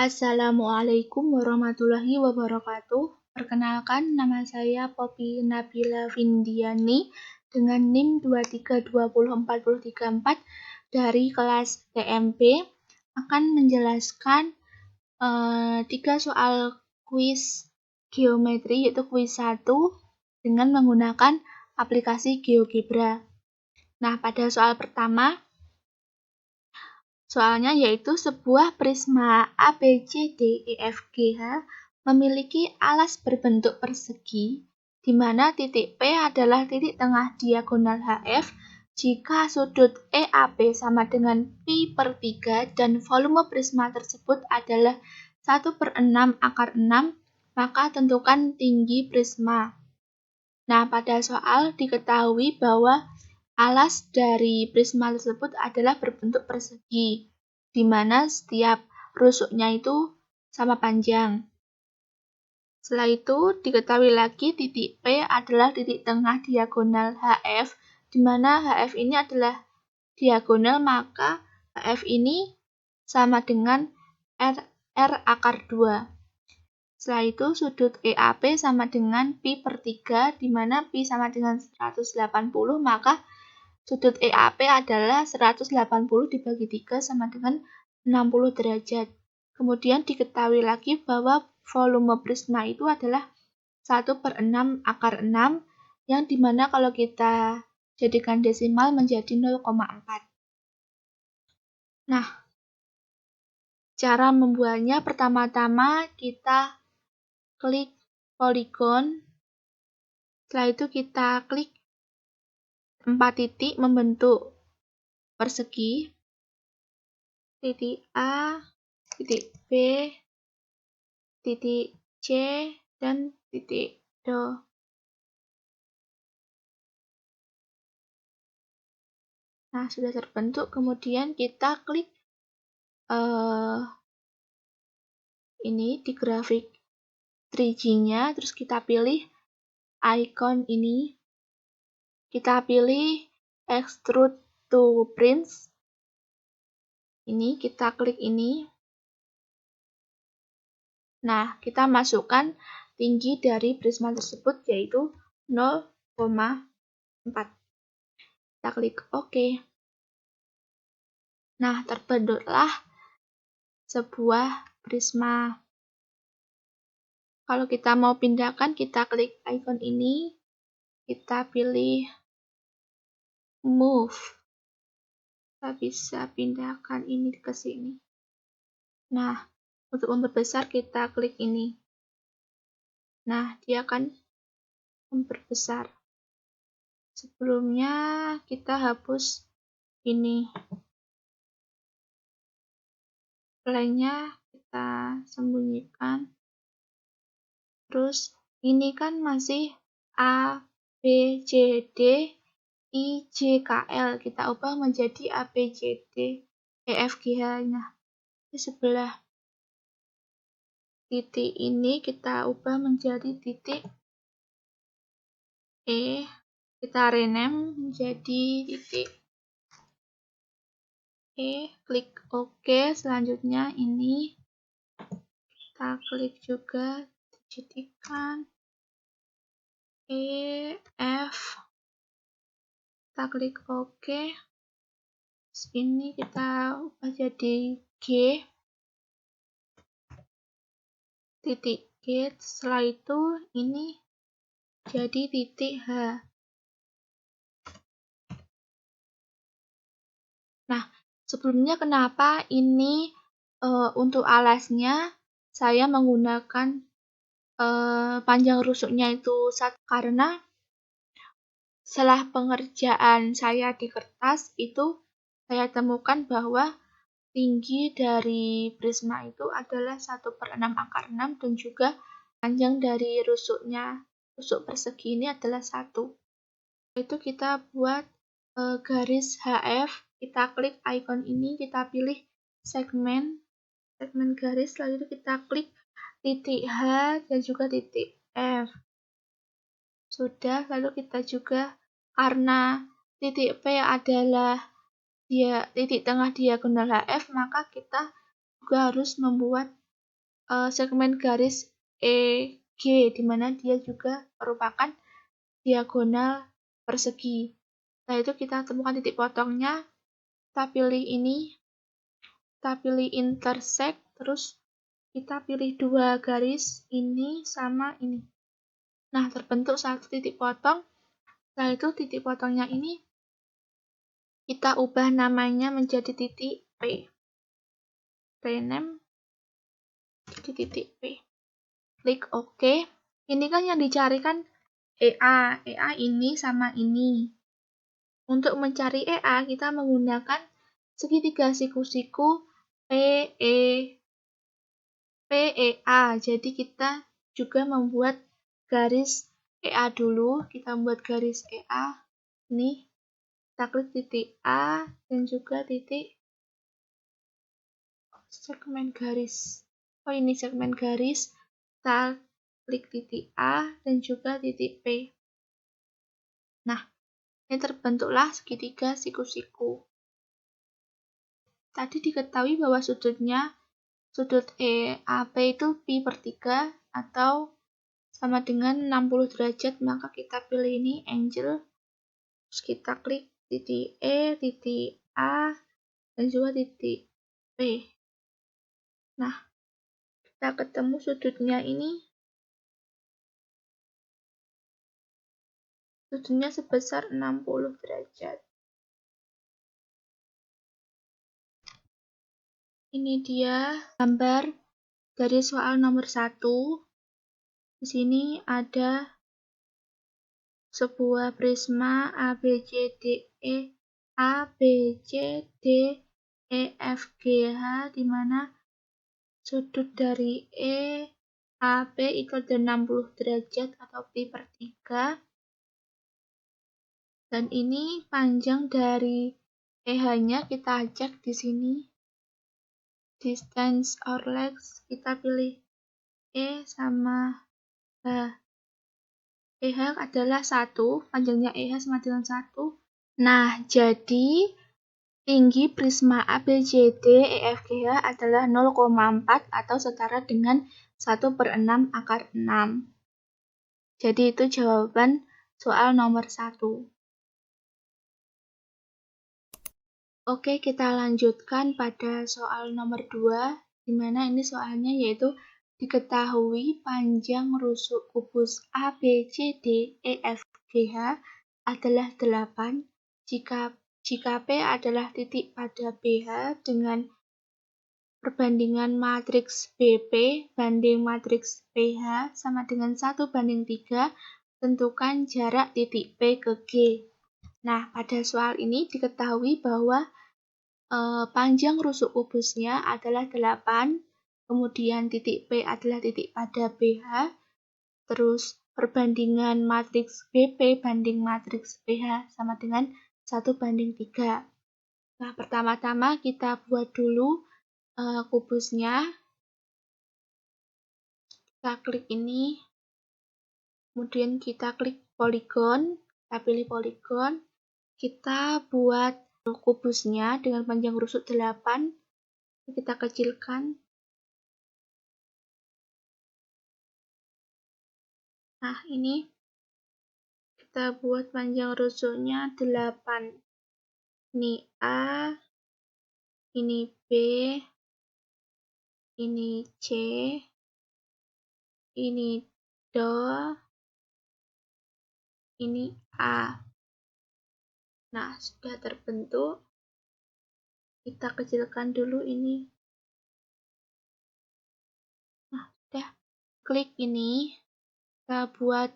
Assalamualaikum warahmatullahi wabarakatuh. Perkenalkan, nama saya Poppy Nabila Vindiani dengan NIM 2320434 dari kelas TMP akan menjelaskan 3 soal kuis geometri, yaitu kuis 1 dengan menggunakan aplikasi GeoGebra. Nah, pada soal pertama, soalnya yaitu sebuah prisma ABCDEFGH memiliki alas berbentuk persegi, di mana titik P adalah titik tengah diagonal HF jika sudut EAP sama dengan pi/3 dan volume prisma tersebut adalah 1/6 / 6, maka tentukan tinggi prisma. Nah, pada soal diketahui bahwa alas dari prisma tersebut adalah berbentuk persegi, di mana setiap rusuknya itu sama panjang. Setelah itu, diketahui lagi titik P adalah titik tengah diagonal HF, di mana HF ini adalah diagonal, maka HF ini sama dengan R/2. Setelah itu, sudut EAP sama dengan pi/3, di mana pi sama dengan 180, maka sudut EAP adalah 180 dibagi 3 sama dengan 60 derajat. Kemudian diketahui lagi bahwa volume prisma itu adalah 1/6 / 6, yang dimana kalau kita jadikan desimal menjadi 0,4. Nah, cara membuatnya pertama-tama kita klik poligon. Setelah itu kita klik 4 titik membentuk persegi, titik A, titik B, titik C, dan titik D. Nah, sudah terbentuk, kemudian kita klik ini di grafik 3G-nya, terus kita pilih icon ini, kita pilih extrude to print. Ini kita klik ini. Nah, kita masukkan tinggi dari prisma tersebut yaitu 0,4. Kita klik OK. Nah, terbentuklah sebuah prisma. Kalau kita mau pindahkan, kita klik icon ini, kita pilih move. Kita bisa pindahkan ini ke sini. Nah, untuk memperbesar kita klik ini. Nah, dia akan memperbesar. Sebelumnya kita hapus ini. Lainnya kita sembunyikan. Terus ini kan masih A, B, C, D, I, J, K, L. Kita ubah menjadi A, B, C, D, E, F, G, H-nya. Di sebelah titik ini kita ubah menjadi titik E. Kita rename menjadi titik E. Klik OK. Selanjutnya ini kita klik juga, dijadikan E, F. Kita klik OK. Ini kita ubah jadi G. Titik G. Setelah itu ini jadi titik H. Nah, sebelumnya kenapa ini untuk alasnya saya menggunakan panjang rusuknya itu 1, karena setelah pengerjaan saya di kertas itu saya temukan bahwa tinggi dari prisma itu adalah 1/6 / 6 dan juga panjang dari rusuknya, rusuk persegi ini adalah 1. Itu kita buat garis HF, kita klik icon ini, kita pilih segmen garis, lalu itu kita klik titik H dan juga titik F. Sudah, lalu kita juga, karena titik P adalah titik tengah diagonal HF, maka kita juga harus membuat segmen garis EG, di mana dia juga merupakan diagonal persegi. Setelah itu kita temukan titik potongnya, kita pilih ini, kita pilih intersect, terus kita pilih dua garis ini sama ini. Nah, terbentuk satu titik potong. Setelah itu titik potongnya ini kita ubah namanya menjadi titik P. Rename di titik P. Klik OK. Ini kan yang dicari kan EA. EA ini sama ini. Untuk mencari EA, kita menggunakan segitiga siku-siku PEA. Jadi kita juga membuat garis EA dulu. Kita membuat garis EA. Ini kita klik titik A dan juga titik segmen garis. Oh, ini segmen garis. Kita klik titik A dan juga titik P. Nah, ini terbentuklah segitiga siku-siku. Tadi diketahui bahwa sudut EAP itu pi per 3 atau sama dengan 60 derajat, maka kita pilih ini angle. Terus kita klik titik E, titik A, dan juga titik P. Nah, kita ketemu sudutnya ini. Sudutnya sebesar 60 derajat. Ini dia gambar dari soal nomor 1. Di sini ada sebuah prisma ABCDEF-GH, di mana sudut dari EAP itu ada 60 derajat atau pi per 3. Dan ini panjang dari EH-nya kita cek di sini. Distance or length, kita pilih E sama H. EH adalah 1, panjangnya EH sama dengan 1. Nah, jadi tinggi prisma ABCD EFGH adalah 0,4 atau setara dengan 1/6 akar 6. Jadi itu jawaban soal nomor 1. Oke, kita lanjutkan pada soal nomor 2, di mana ini soalnya yaitu diketahui panjang rusuk kubus ABCDEFGH adalah 8 jika P adalah titik pada BH dengan perbandingan matriks BP banding matriks PH sama dengan 1/3, tentukan jarak titik P ke G. Nah, pada soal ini diketahui bahwa panjang rusuk kubusnya adalah 8, kemudian titik P adalah titik pada BH, terus perbandingan matriks BP banding matriks PH sama dengan 1/3. Nah, pertama-tama kita buat dulu kubusnya. Kita klik ini, kemudian kita klik poligon, kita pilih poligon, kita buat kubusnya dengan panjang rusuk 8, kita kecilkan. Nah, ini kita buat panjang rusuknya 8. Ini A, ini B, ini C, ini D, ini A. Nah, sudah terbentuk. Kita kecilkan dulu ini. Nah, sudah. Klik ini. Kita buat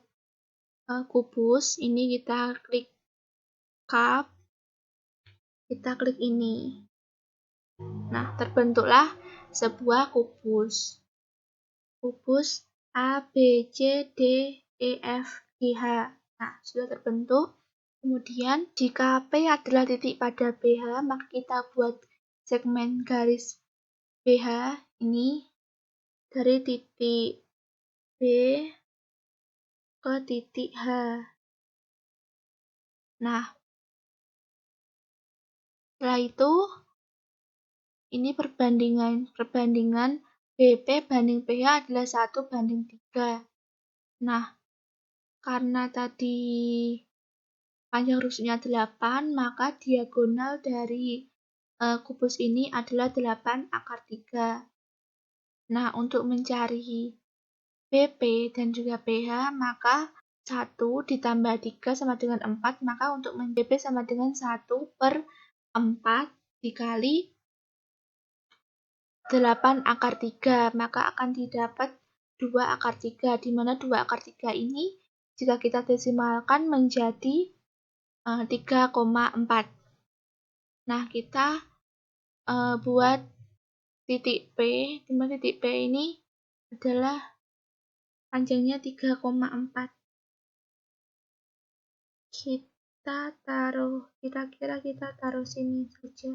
kubus. Ini kita klik cup. Kita klik ini. Nah, terbentuklah sebuah kubus. Kubus A, B, C, D, E, F, G, H. Nah, sudah terbentuk. Kemudian, jika P adalah titik pada BH, maka kita buat segmen garis BH ini dari titik B ke titik H. Nah, setelah itu, ini perbandingan BP banding PH adalah 1:3. Nah, karena tadi panjang rusuknya 8, maka diagonal dari kubus ini adalah 8/3. Nah, untuk mencari BP dan juga PH, maka 1 ditambah 3 sama dengan 4, maka untuk BP sama dengan 1/4 dikali 8/3, maka akan didapat 2/3, di mana 2/3 ini jika kita desimalkan menjadi 3,4. Nah, kita buat titik P, di mana titik P ini adalah panjangnya 3,4. Kira-kira kita taruh sini saja.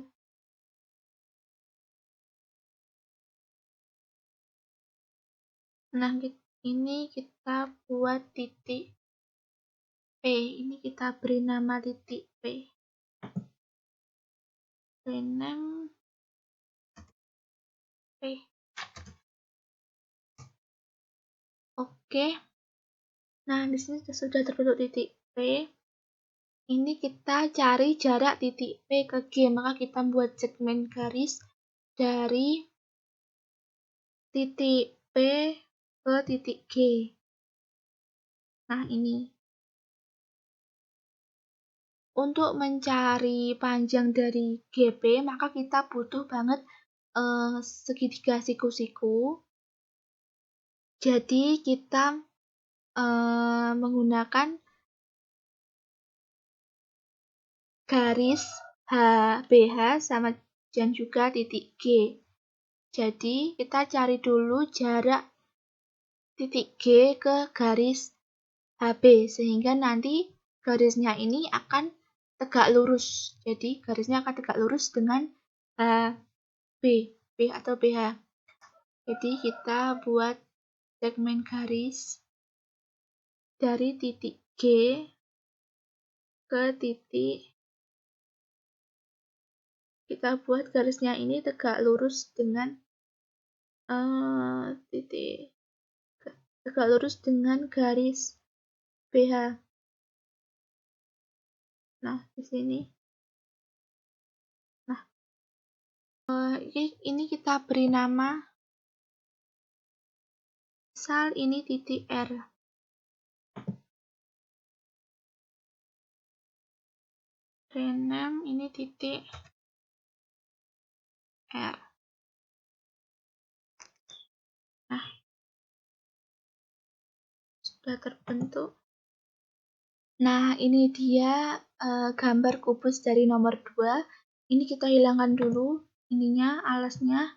Nah, ini kita buat titik P. Ini kita beri nama titik P. Rename P. Oke. Nah, di sini sudah terbentuk titik P. Ini kita cari jarak titik P ke G, maka kita buat segmen garis dari titik P ke titik G. Nah, ini. Untuk mencari panjang dari GP, maka kita butuh banget segitiga siku-siku. Jadi, kita menggunakan garis BH sama dan juga titik G. Jadi, kita cari dulu jarak titik G ke garis HB, sehingga nanti garisnya ini akan tegak lurus. Jadi, garisnya akan tegak lurus dengan B atau BH. Jadi, kita buat segmen garis dari titik G ke titik, kita buat garisnya ini tegak lurus dengan garis BH. Nah, di sini. Nah, ini kita beri nama, misal ini titik R. Rename ini titik R. Nah, sudah terbentuk. Nah, ini dia gambar kubus dari nomor 2. Ini kita hilangkan dulu ininya, alasnya.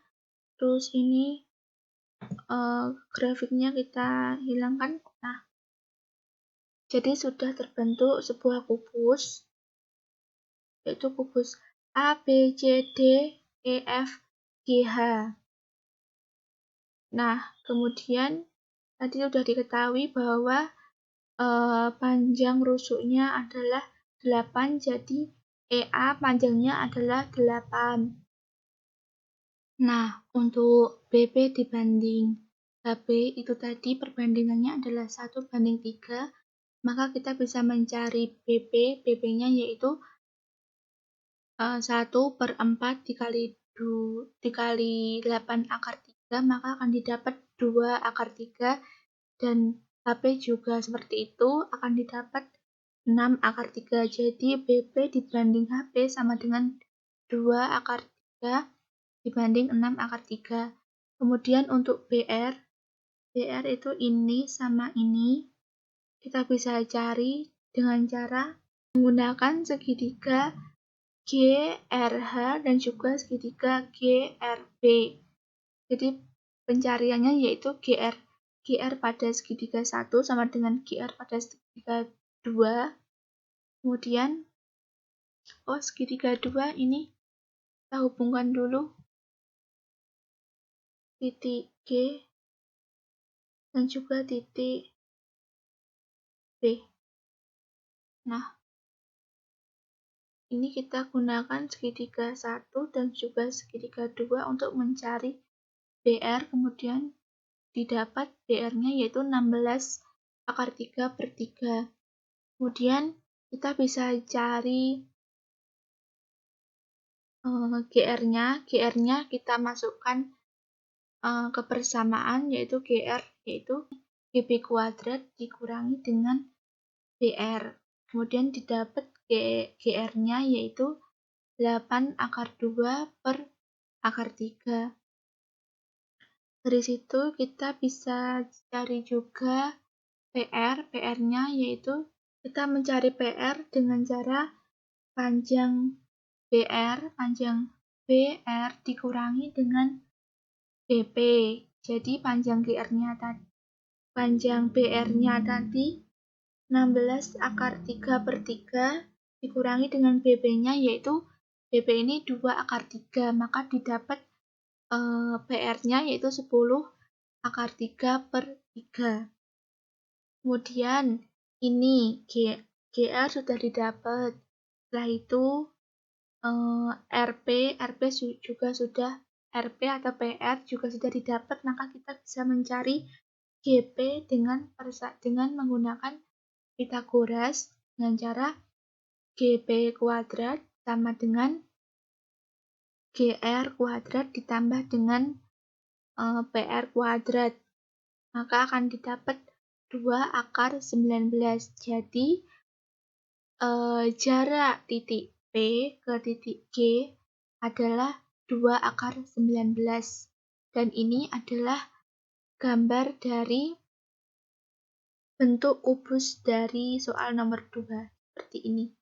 Terus ini grafiknya kita hilangkan. Nah, jadi sudah terbentuk sebuah kubus, yaitu kubus A, B, C, D, E, F, G, H. Nah, kemudian tadi sudah diketahui bahwa panjang rusuknya adalah 8, jadi EA panjangnya adalah 8. Nah, untuk BP dibanding HB itu tadi perbandingannya adalah 1:3, maka kita bisa mencari BP-nya yaitu 1/4 dikali 8/3, maka akan didapat 2/3, dan HP juga seperti itu, akan didapat 6/3. Jadi BP dibanding HP sama dengan 2/3 dibanding 6/3. Kemudian untuk BR itu ini sama ini, kita bisa cari dengan cara menggunakan segitiga GRH dan juga segitiga GRB. Jadi pencariannya yaitu GR pada segitiga 1 sama dengan GR pada segitiga 2. Kemudian segitiga 2 ini kita hubungkan dulu titik G dan juga titik B. Nah, ini kita gunakan segitiga 1 dan juga segitiga 2 untuk mencari BR, kemudian didapat BR-nya yaitu 16 / 3/3. Kemudian kita bisa cari GR-nya. GR-nya kita masukkan ke persamaan yaitu GR, yaitu GB kuadrat dikurangi dengan BR. Kemudian didapat GR-nya yaitu 8/2/3. Dari situ kita bisa cari juga PR-nya yaitu kita mencari PR dengan cara panjang BR dikurangi dengan BP. Jadi panjang BR-nya tadi 16/3/3 dikurangi dengan BP-nya yaitu BP ini 2/3, maka didapat PR-nya yaitu 10/3/3. Kemudian ini GR sudah didapat. Setelah itu RP juga sudah, RP atau PR juga sudah didapat, maka kita bisa mencari GP dengan menggunakan Pythagoras dengan cara GB kuadrat sama dengan GR kuadrat ditambah dengan PR kuadrat, maka akan didapat 2/19. Jadi jarak titik P ke titik G adalah 2/19. Dan ini adalah gambar dari bentuk kubus dari soal nomor 2 seperti ini.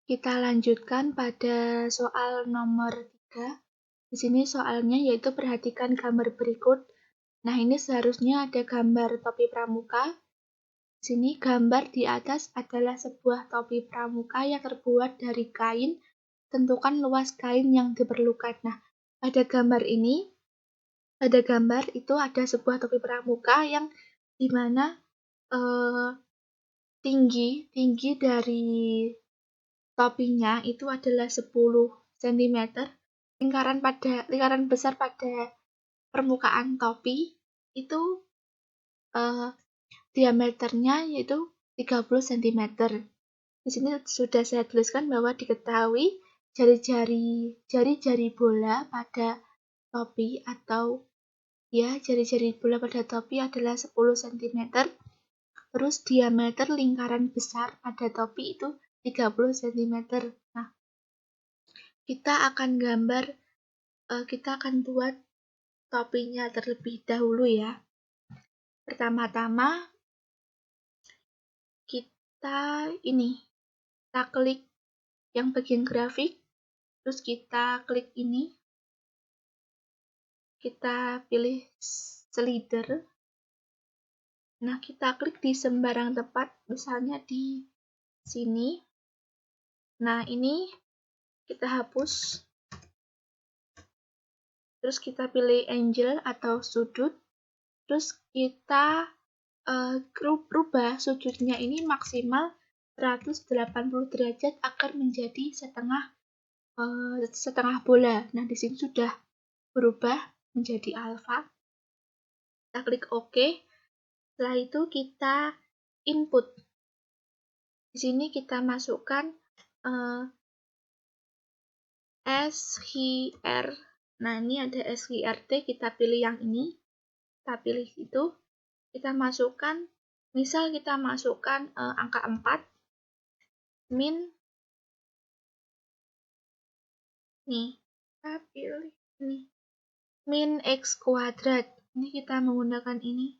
Kita lanjutkan pada soal nomor 3. Di sini soalnya yaitu perhatikan gambar berikut. Nah, ini seharusnya ada gambar topi pramuka. Di sini gambar di atas adalah sebuah topi pramuka yang terbuat dari kain. Tentukan luas kain yang diperlukan. Nah, pada gambar itu ada sebuah topi pramuka yang dimana tinggi dari topinya itu adalah 10 cm. Lingkaran besar pada permukaan topi itu diameternya yaitu 30 cm. Di sini sudah saya tuliskan bahwa diketahui jari-jari bola pada topi jari-jari bola pada topi adalah 10 cm. Terus diameter lingkaran besar pada topi itu 30 cm. Nah, kita akan buat topinya terlebih dahulu ya. Pertama-tama kita klik yang bagian grafik, terus kita klik ini, kita pilih slider. Nah, kita klik di sembarang tempat, misalnya di sini. Nah, ini kita hapus. Terus kita pilih angle atau sudut. Terus kita rubah sudutnya ini maksimal 180 derajat agar menjadi setengah bola. Nah, di sini sudah berubah menjadi alfa. Kita klik OK. Setelah itu kita input. Di sini kita masukkan SHR. Nah, ini ada SHRT, kita pilih yang ini. Kita pilih itu. Kita masukkan, misal kita masukkan angka 4, min, nih, kita pilih ini, min X kuadrat. Ini kita menggunakan ini.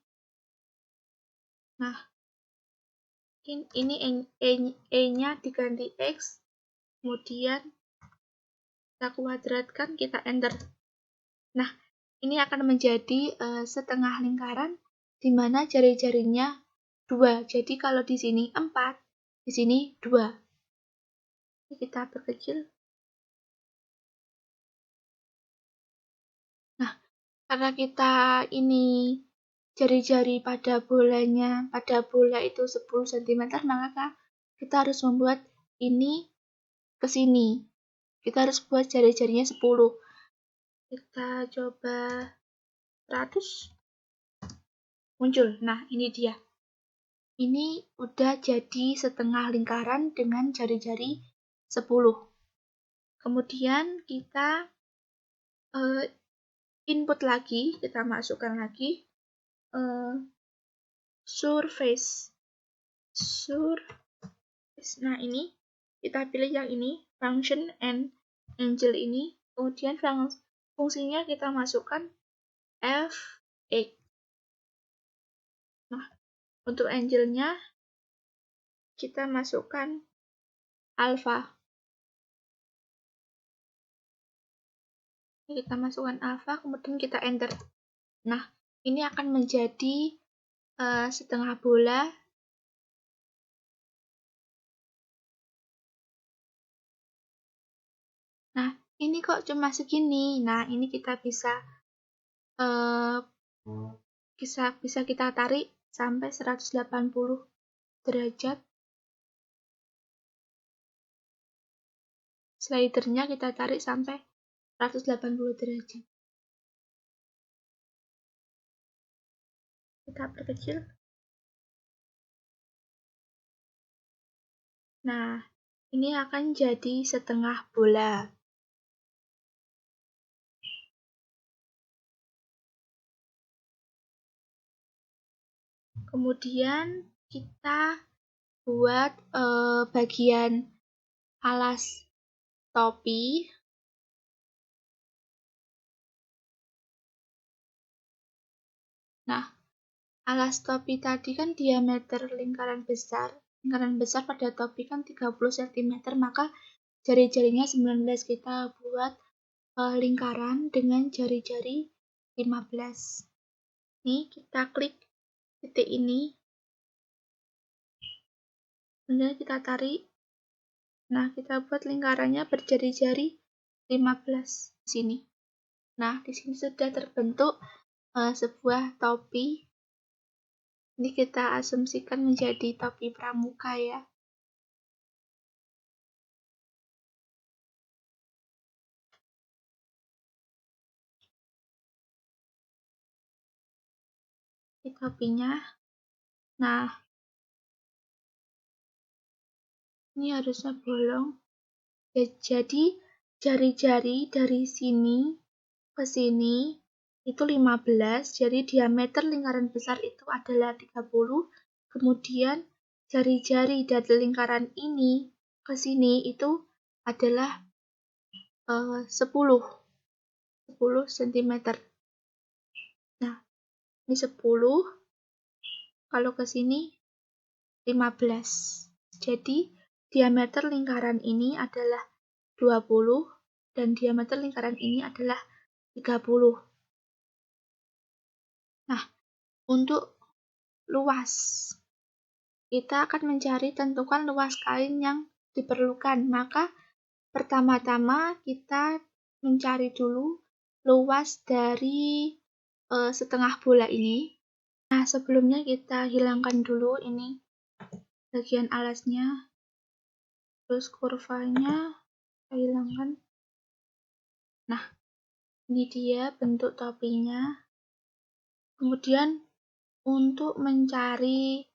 Nah, ini E-nya diganti X, kemudian kita kuadratkan, kita enter. Nah, ini akan menjadi setengah lingkaran di mana jari-jarinya 2. Jadi kalau di sini 4, di sini 2. Ini kita perkecil. Nah, karena kita ini jari-jari pada bola itu 10 cm, maka kita harus membuat ini ke sini. Kita harus buat jari-jarinya 10. Kita coba 100. Muncul. Nah, ini dia. Ini udah jadi setengah lingkaran dengan jari-jari 10. Kemudian kita input lagi, kita masukkan lagi surface. Nah, ini kita pilih yang ini, function and angle ini. Kemudian fungsinya kita masukkan fx. Nah, untuk angle-nya kita masukkan alpha. Kita masukkan alpha, kemudian kita enter. Nah, ini akan menjadi setengah bola. Nah, ini kok cuma segini. Nah, ini kita bisa kita tarik sampai 180 derajat. Slidernya kita tarik sampai 180 derajat. Kita perkecil. Nah, ini akan jadi setengah bola. Kemudian kita buat bagian alas topi. Nah, alas topi tadi kan diameter lingkaran besar. Lingkaran besar pada topi kan 30 cm, maka jari-jarinya 19. Kita buat lingkaran dengan jari-jari 15. Nih, kita klik titik ini. Kemudian kita tarik. Nah, kita buat lingkarannya berjari-jari 15 di sini. Nah, di sini sudah terbentuk sebuah topi. Ini kita asumsikan menjadi topi pramuka ya. Ini topinya. Nah, ini harusnya bolong. Ya, jadi jari-jari dari sini ke sini itu 15, jadi diameter lingkaran besar itu adalah 30, kemudian jari-jari dari lingkaran ini ke sini itu adalah 10 cm. Nah, ini 10, kalau ke sini 15. Jadi diameter lingkaran ini adalah 20 dan diameter lingkaran ini adalah 30. Nah, untuk luas, kita akan mencari tentukan luas kain yang diperlukan. Maka pertama-tama kita mencari dulu luas dari setengah bola ini. Nah, sebelumnya kita hilangkan dulu ini bagian alasnya, terus kurvanya kita hilangkan. Nah, ini dia bentuk topinya. Kemudian untuk mencari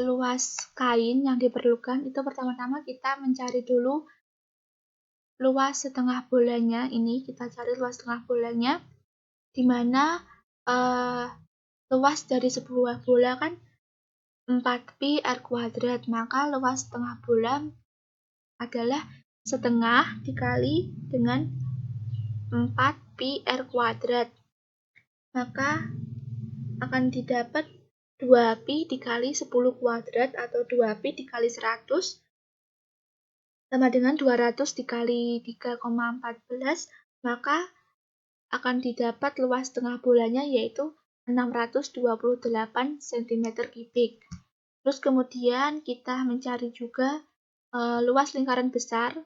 luas kain yang diperlukan, itu pertama-tama kita mencari dulu luas setengah bolanya. Ini kita cari luas setengah bolanya, di mana luas dari sebuah bola kan 4pi r², maka luas setengah bola adalah setengah dikali dengan 4pi r². Maka akan didapat 2pi dikali 10 kuadrat atau 2pi dikali 100 sama dengan 200 dikali 3,14, maka akan didapat luas setengah bolanya yaitu 628 cm3. Terus kemudian kita mencari juga luas lingkaran besar.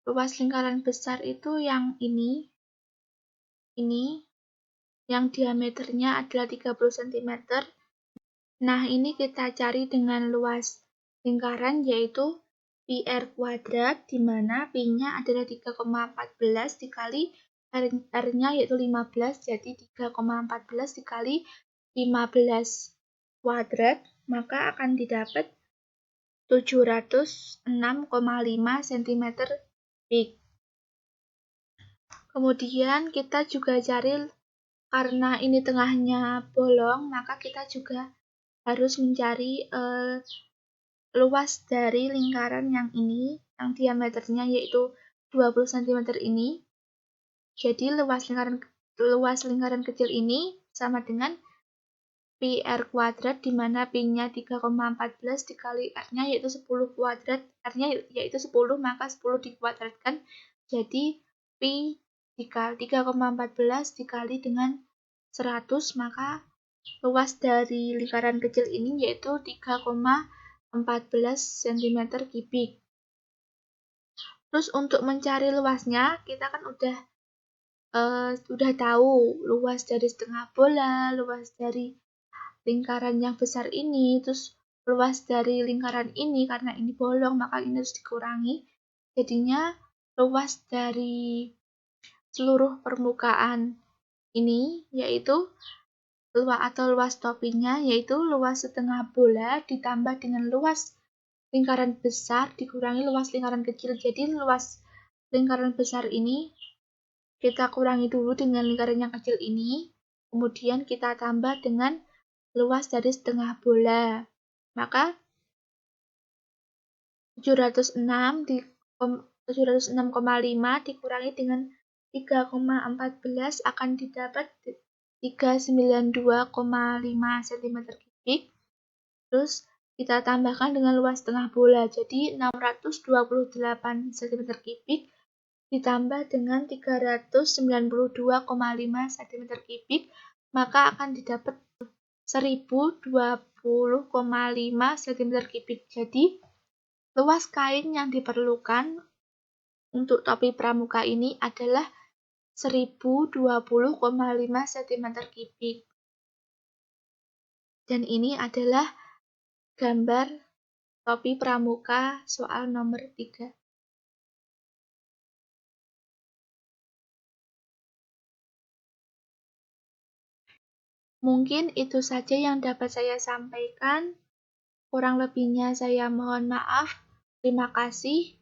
Luas lingkaran besar itu yang ini yang diameternya adalah 30 cm. Nah, ini kita cari dengan luas lingkaran yaitu πr kuadrat, di mana pi-nya adalah 3,14 dikali r-nya yaitu 15, jadi 3,14 dikali 15 kuadrat, maka akan didapat 706,5 cm kubik. Kemudian kita juga cari, karena ini tengahnya bolong, maka kita juga harus mencari luas dari lingkaran yang ini, yang diameternya yaitu 20 cm ini. Jadi luas lingkaran kecil ini sama dengan πr kuadrat, di mana pi-nya 3,14 dikali r-nya yaitu 10 kuadrat, r-nya yaitu 10, maka 10 dikuadratkan, jadi pi dikali 3,14 dikali dengan 100, maka luas dari lingkaran kecil ini yaitu 3,14 cm kubik. Terus untuk mencari luasnya, kita kan udah tahu luas dari setengah bola, luas dari lingkaran yang besar ini, terus luas dari lingkaran ini, karena ini bolong maka ini harus dikurangi. Jadinya luas dari seluruh permukaan ini yaitu luas topinya yaitu luas setengah bola ditambah dengan luas lingkaran besar dikurangi luas lingkaran kecil. Jadi luas lingkaran besar ini kita kurangi dulu dengan lingkaran yang kecil ini, kemudian kita tambah dengan luas dari setengah bola. Maka 706,5 dikurangi dengan 3,14 akan didapat 392,5 cm kubik. Terus kita tambahkan dengan luas setengah bola, jadi 628 cm kubik ditambah dengan 392,5 cm kubik, maka akan didapat 1020,5 cm kubik. Jadi luas kain yang diperlukan untuk topi pramuka ini adalah 1020,5 cm kubik. Dan ini adalah gambar topi pramuka soal nomor 3. Mungkin itu saja yang dapat saya sampaikan. Kurang lebihnya saya mohon maaf. Terima kasih.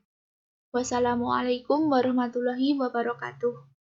Wassalamualaikum warahmatullahi wabarakatuh.